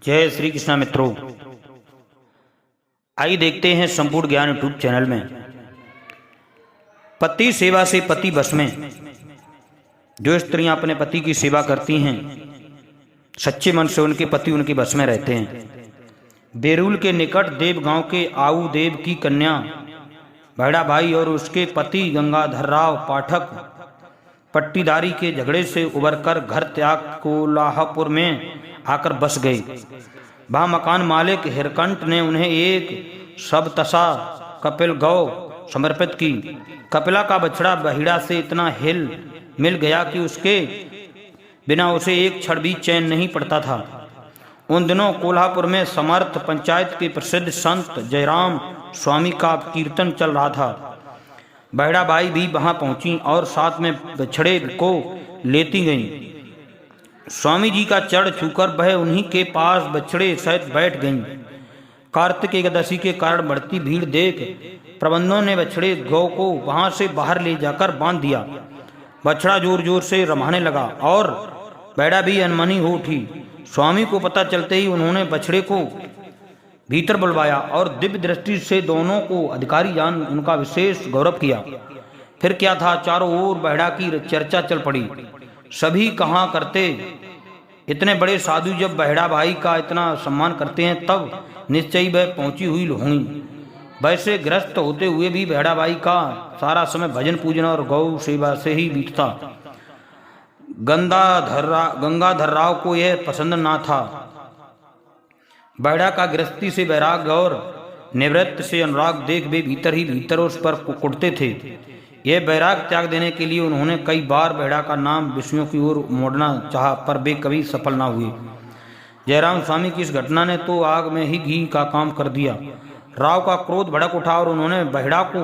जय श्री कृष्णा मित्रों, आइए देखते हैं संपूर्ण ज्ञान यूट्यूब चैनल में पति सेवा से पति बस में। जो स्त्रियां अपने पति की सेवा करती हैं सच्चे मन से, उनके पति उनके बस में रहते हैं। बेरुल के निकट देवगांव के आऊ देव की कन्या भैड़ा भाई और उसके पति गंगाधर राव पाठक पट्टीदारी के झगड़े से उबरकर घर त्याग कोल्हापुर में आकर बस गए। वहां मकान मालिक हिरकंठ ने उन्हें एक सबतसा कपिल गौ समर्पित की। कपिला का बछड़ा बहिड़ा से इतना हिल मिल गया कि उसके बिना उसे एक क्षण भी चैन नहीं पड़ता था। उन दिनों कोल्हापुर में समर्थ पंचायत के प्रसिद्ध संत जयराम स्वामी का कीर्तन चल रहा था। बहिड़ा बाई भी वहां पहुंची और साथ में बछड़े को लेती गईं। स्वामी जी का चरण छूकर वह उन्हीं के पास बछड़े सहित बैठ गईं। कार्तिक एकादशी के कारण बढ़ती भीड़ देख प्रबंधों ने बछड़े गौ को वहां से बाहर ले जाकर बांध दिया। बछड़ा जोर जोर से रमाने लगा और बैड़ा भी अनमनी हो उठी। स्वामी को पता चलते ही उन्होंने बछड़े को भीतर बुलवाया और दिव्य दृष्टि से दोनों को अधिकारी जान उनका विशेष गौरव किया। फिर क्या था, चारों ओर बहिड़ा की चर्चा चल पड़ी। सभी कहाँ करते, इतने बड़े साधु जब बहिड़ा भाई का इतना सम्मान करते हैं तब निश्चय वह पहुंची हुई होंगी। वैसे ग्रस्त होते हुए भी बहिड़ा भाई का सारा समय भजन पूजन और गौ सेवा से ही बीतता। गंगाधर राव को यह पसंद ना था। बहिड़ा का गृहस्थी से वैराग्य और निवृत्त से अनुराग देख वे भीतर ही भीतर उस पर कुड़ते थे। यह वैराग त्याग देने के लिए उन्होंने कई बार बहिड़ा का नाम विषयों की ओर मोड़ना चाहा, पर वे कभी सफल ना हुए। जयराम स्वामी की इस घटना ने तो आग में ही घी का काम कर दिया। राव का क्रोध भड़क उठा और उन्होंने बहिड़ा को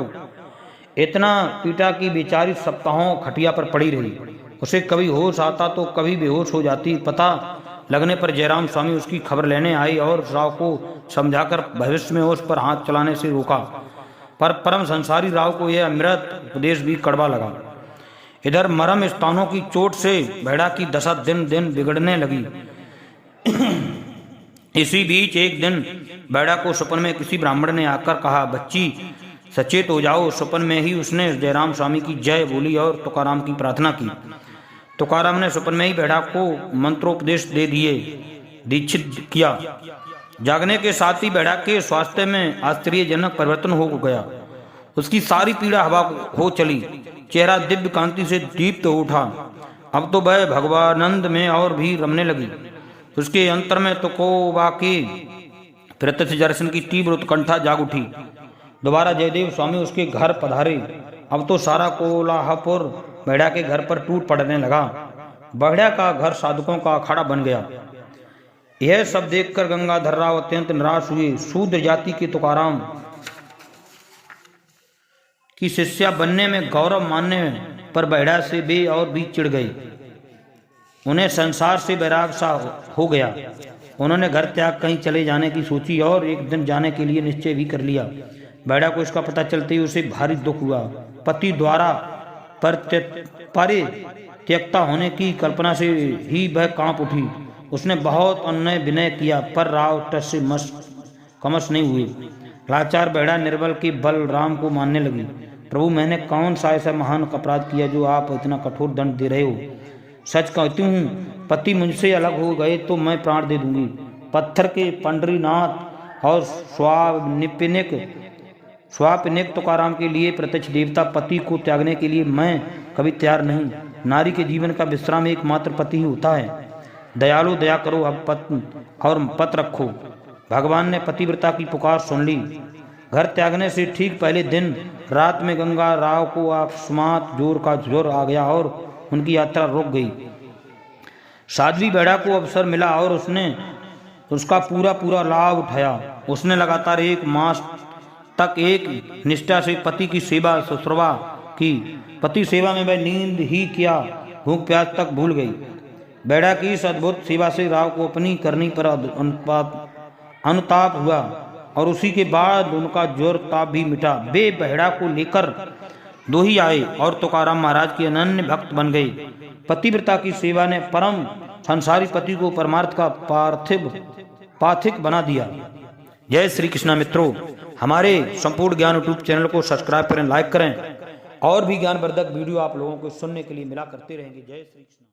इतना पीटा कि बेचारी सप्ताहों खटिया पर पड़ी रही। उसे कभी होश आता तो कभी बेहोश हो जाती। पता लगने पर जयराम स्वामी उसकी खबर लेने आई और राव को समझाकर भविष्य में उस पर हाथ चलाने से रोका, पर परम संसारी राव को यह अमृत उपदेश भी कड़वा लगा। इधर मरम स्थानों की चोट से बहिड़ा की दशा दिन दिन बिगड़ने लगी। इसी बीच एक दिन बहिड़ा को स्वप्न में किसी ब्राह्मण ने आकर कहा, बच्ची सचेत हो जाओ। स्वप्न में ही उसने जयराम स्वामी की जय बोली और तुकाराम की प्रार्थना की। तुकाराम ने स्वप्न में ही बहिड़ा को मंत्रोपदेश दे दिए, दीक्षित किया। जागने के साथ ही बहिड़ा के स्वास्थ्य में आश्चर्यजनक परिवर्तन हो गया। उसकी सारी पीड़ा हवा हो चली, चेहरा दिव्य कांति से दीप्त हो उठा। अब तो वह भगवानंद में और भी रमने लगी। उसके अंतर में तुकोबा के प्रत्यक्ष दर्शन की तीव्र उत्कंठा जाग उठी। दोबारा जयदेव स्वामी उसके घर पधारे। अब तो सारा कोल्हापुर बहिड़ा के घर पर टूट पड़ने लगा। बहिड़ा का घर साधुकों का अखाड़ा बन गया। यह सब देखकर गंगाधर राव अत्यंत निराश हुए। शूद्र जाति के तुकाराम की शिष्या बनने में गौरव मानने पर बहिड़ा से वे और भी चिढ़ गए। उन्हें संसार से वैराग सा हो गया। उन्होंने घर त्याग कहीं चले जाने की सोची और एक दिन जाने के लिए निश्चय भी कर लिया। बहिड़ा को इसका पता चलते ही उसे भारी दुख हुआ। पति द्वारा परित्यक्ता होने की कल्पना से ही वह कांप उठी। उसने बहुत अन्याय विनय किया, पर राव टस से कमस नहीं हुए। लाचार बहिड़ा निर्बल के बल राम को मानने लगी। प्रभु, मैंने कौन सा ऐसा महान अपराध किया जो आप इतना कठोर दंड दे रहे हो? सच कहती हूँ, पति मुझसे अलग हो गए तो मैं प्राण दे दूंगी। पत्थर के पंडरीनाथ और स्वापिनिक तुकाराम के लिए प्रत्यक्ष देवता पति को त्यागने के लिए मैं कभी तैयार नहीं। नारी के जीवन का विश्राम एकमात्र पति ही होता है। दयालु, दया करो अब पत रखो। भगवान ने पतिव्रता की पुकार सुन ली। घर त्यागने से ठीक पहले दिन रात में गंगा राव को अकस्मात जोर का जोर आ गया और उनकी यात्रा रुक गई। साध्वी बहिड़ा को अवसर मिला और उसने उसका पूरा लाभ उठाया। उसने लगातार 1 मास तक एक निष्ठा से पति की सेवा शुश्रूषा की। पति सेवा में वह नींद ही किया, भूख प्यास तक भूल गई। बहिड़ा की इस अद्भुत सेवा से राव को अपनी करनी पर अनुताप हुआ और उसी के बाद उनका जोर ताप भी मिटा। वे बहिड़ा को लेकर दोही आए और तुकाराम महाराज के अनन्य भक्त बन गए। पतिव्रता की सेवा ने परम संसारी पति को परमार्थ का पार्थिव पाथिक बना दिया। जय श्री कृष्णा मित्रों, हमारे संपूर्ण ज्ञान यूट्यूब चैनल को सब्सक्राइब करें, लाइक करें और भी ज्ञानवर्धक वीडियो आप लोगों को सुनने के लिए मिला करते रहेंगे। जय श्री कृष्ण।